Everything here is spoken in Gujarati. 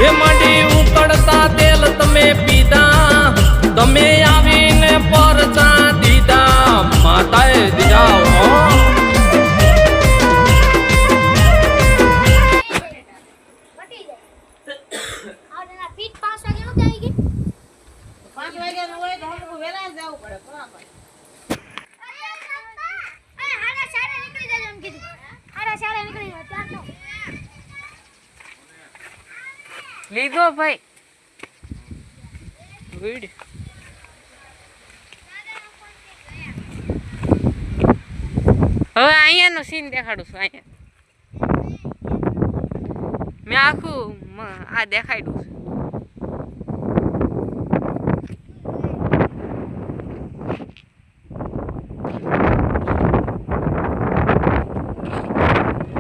એ માંડી ઉકળતા તેલ તમે પીધા, તમે આવીને પરચા દીધા, માતાએ દીધા હો. લીધો ભાઈ ગુડ. હવે અહીંયાનો સીન દેખાડું છું. અહીંયા મેં આખું આ દેખાડ્યું છે.